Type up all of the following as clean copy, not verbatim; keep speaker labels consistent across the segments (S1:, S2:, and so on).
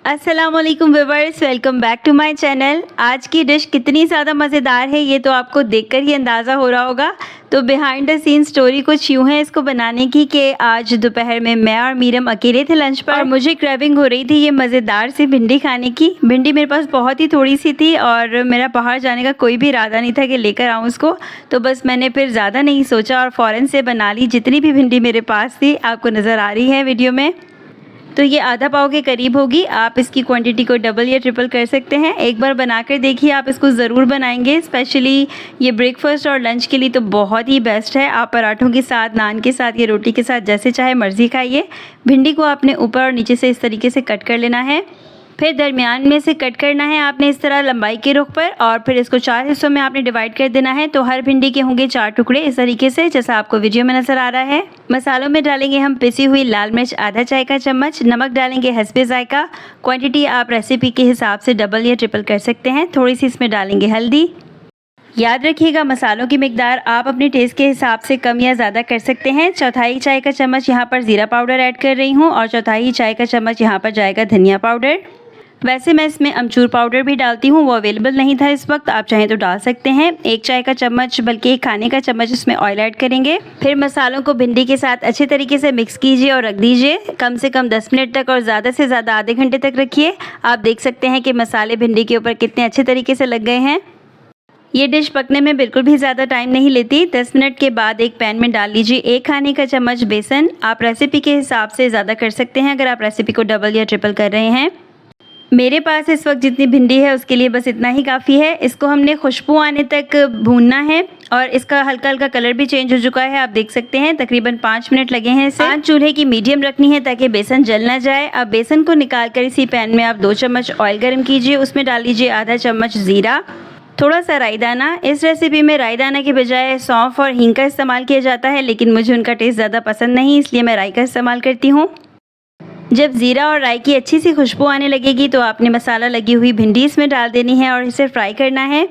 S1: अस्सलामुअलैकुम viewers, welcome back to my channel. आज की डिश कितनी ज़्यादा मज़ेदार है ये तो आपको देखकर ही अंदाज़ा हो रहा होगा। तो बिहाइंड द सीन स्टोरी कुछ यूँ है इसको बनाने की कि आज दोपहर में मैं और मीरम अकेले थे लंच पर और मुझे क्रेविंग हो रही थी ये मज़ेदार सी भिंडी खाने की। भिंडी मेरे पास बहुत ही थोड़ी सी थी और मेरा बाहर जाने का कोई भी इरादा नहीं था कि लेकर आऊँ उसको, तो बस मैंने फिर ज़्यादा नहीं सोचा और फ़ौरन से बना ली। जितनी भी भिंडी मेरे पास थी आपको नज़र आ रही है वीडियो में, तो ये आधा पाव के करीब होगी। आप इसकी क्वांटिटी को डबल या ट्रिपल कर सकते हैं। एक बार बनाकर देखिए, आप इसको ज़रूर बनाएंगे। स्पेशली ये ब्रेकफास्ट और लंच के लिए तो बहुत ही बेस्ट है। आप पराठों के साथ, नान के साथ या रोटी के साथ जैसे चाहे मर्ज़ी खाइए। भिंडी को आपने ऊपर और नीचे से इस तरीके से कट कर लेना है, फिर दरमियान में से कट करना है आपने इस तरह लंबाई के रुख पर, और फिर इसको 4 हिस्सों में आपने डिवाइड कर देना है। तो हर भिंडी के होंगे 4 टुकड़े इस तरीके से, जैसा आपको वीडियो में नज़र आ रहा है। मसालों में डालेंगे हम पिसी हुई लाल मिर्च आधा चाय का चम्मच, नमक डालेंगे हस्बे जायका। क्वांटिटी आप रेसिपी के हिसाब से डबल या ट्रिपल कर सकते हैं। थोड़ी सी इसमें डालेंगे हल्दी। याद रखिएगा मसालों की मिकदार आप अपने टेस्ट के हिसाब से कम या ज़्यादा कर सकते हैं। चौथाई चाय का चम्मच यहाँ पर ज़ीरा पाउडर ऐड कर रही हूँ और चौथाई चाय का चम्मच यहाँ पर जाएगा धनिया पाउडर। वैसे मैं इसमें अमचूर पाउडर भी डालती हूँ, वो अवेलेबल नहीं था इस वक्त, आप चाहें तो डाल सकते हैं। 1 चाय का चम्मच बल्कि 1 खाने का चम्मच इसमें ऑयल ऐड करेंगे। फिर मसालों को भिंडी के साथ अच्छे तरीके से मिक्स कीजिए और रख दीजिए कम से कम 10 मिनट तक, और ज़्यादा से ज़्यादा आधे घंटे तक रखिए। आप देख सकते हैं कि मसाले भिंडी के ऊपर कितने अच्छे तरीके से लग गए हैं। ये डिश पकने में बिल्कुल भी ज़्यादा टाइम नहीं लेती। 10 मिनट के बाद एक पैन में डाल लीजिए 1 खाने का चम्मच बेसन। आप रेसिपी के हिसाब से ज़्यादा कर सकते हैं अगर आप रेसिपी को डबल या ट्रिपल कर रहे हैं। मेरे पास इस वक्त जितनी भिंडी है उसके लिए बस इतना ही काफ़ी है। इसको हमने खुशबू आने तक भूनना है और इसका हल्का हल्का कलर भी चेंज हो चुका है, आप देख सकते हैं। तकरीबन 5 मिनट लगे हैं इसे। आंच चूल्हे की मीडियम रखनी है ताकि बेसन जल ना जाए। अब बेसन को निकाल कर इसी पैन में आप 2 चम्मच ऑयल गर्म कीजिए, उसमें डाल लीजिए आधा चम्मच ज़ीरा, थोड़ा सा राई दाना। इस रेसिपी में राई दाना के बजाय सौंफ और हींग का इस्तेमाल किया जाता है, लेकिन मुझे उनका टेस्ट ज़्यादा पसंद नहीं, इसलिए मैं राई का इस्तेमाल करती हूँ। जब ज़ीरा और राई की अच्छी सी खुशबू आने लगेगी तो आपने मसाला लगी हुई भिंडी इसमें डाल देनी है और इसे फ्राई करना है।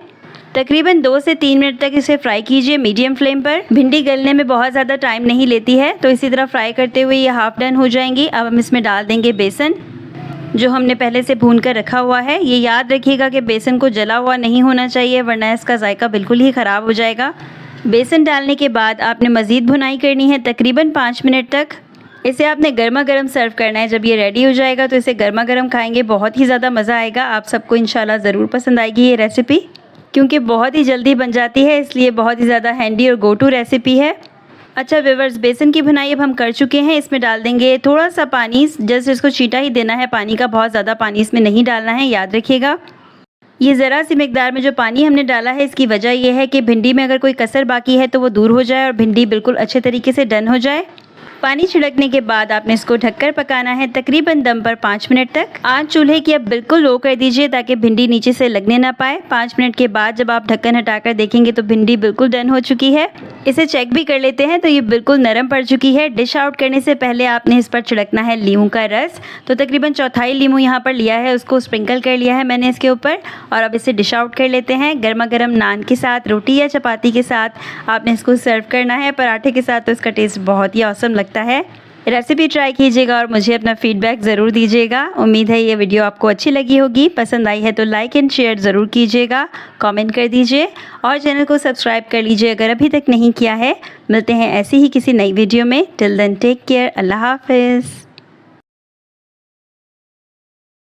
S1: तकरीबन 2 से 3 मिनट तक इसे फ्राई कीजिए मीडियम फ्लेम पर। भिंडी गलने में बहुत ज़्यादा टाइम नहीं लेती है, तो इसी तरह फ्राई करते हुए ये हाफ डन हो जाएंगी। अब हम इसमें डाल देंगे बेसन जो हमने पहले से भून कर रखा हुआ है। ये याद रखिएगा कि बेसन को जला हुआ नहीं होना चाहिए, वरना इसका जायका बिल्कुल ही ख़राब हो जाएगा। बेसन डालने के बाद आपने मज़ीद भुनाई करनी है तकरीबन 5 मिनट तक। इसे आपने गर्मा गर्म सर्व करना है। जब ये रेडी हो जाएगा तो इसे गर्मा गर्म खाएंगे, बहुत ही ज़्यादा मज़ा आएगा। आप सबको इंशाल्लाह ज़रूर पसंद आएगी ये रेसिपी, क्योंकि बहुत ही जल्दी बन जाती है, इसलिए बहुत ही ज़्यादा हैंडी और गो टू रेसिपी है। अच्छा व्यूअर्स, बेसन की भुनाई अब हम कर चुके हैं। इसमें डाल देंगे थोड़ा सा पानी, जस्ट इसको छींटा ही देना है पानी का, बहुत ज़्यादा पानी इसमें नहीं डालना है, याद रखिएगा। ये ज़रा सी मिकदार में जो पानी हमने डाला है इसकी वजह यह है कि भिंडी में अगर कोई कसर बाकी है तो वो दूर हो जाए और भिंडी बिल्कुल अच्छे तरीके से डन हो जाए। पानी छिड़कने के बाद आपने इसको ढककर पकाना है तकरीबन दम पर 5 मिनट तक। आंच चूल्हे की अब बिल्कुल लो कर दीजिए ताकि भिंडी नीचे से लगने ना पाए। 5 मिनट के बाद जब आप ढक्कन हटाकर देखेंगे तो भिंडी बिल्कुल डन हो चुकी है। इसे चेक भी कर लेते हैं तो ये बिल्कुल नरम पड़ चुकी है। डिश आउट करने से पहले आपने इस पर छिड़कना है लीमू का रस। तो तकरीबन चौथाई लीमू यहाँ पर लिया है, उसको स्प्रिंकल कर लिया है मैंने इसके ऊपर, और अब इसे डिश आउट कर लेते हैं। गर्मा गर्म नान के साथ, रोटी या चपाती के साथ आपने इसको सर्व करना है। पराठे के साथ तो इसका टेस्ट बहुत ही ऑसम लगता है। रेसिपी ट्राई कीजिएगा और मुझे अपना फीडबैक ज़रूर दीजिएगा। उम्मीद है ये वीडियो आपको अच्छी लगी होगी। पसंद आई है तो लाइक एंड शेयर ज़रूर कीजिएगा, कमेंट कर दीजिए और चैनल को सब्सक्राइब कर लीजिए अगर अभी तक नहीं किया है। मिलते हैं ऐसी ही किसी नई वीडियो में। टिल देन टेक केयर, अल्लाह हाफिज़।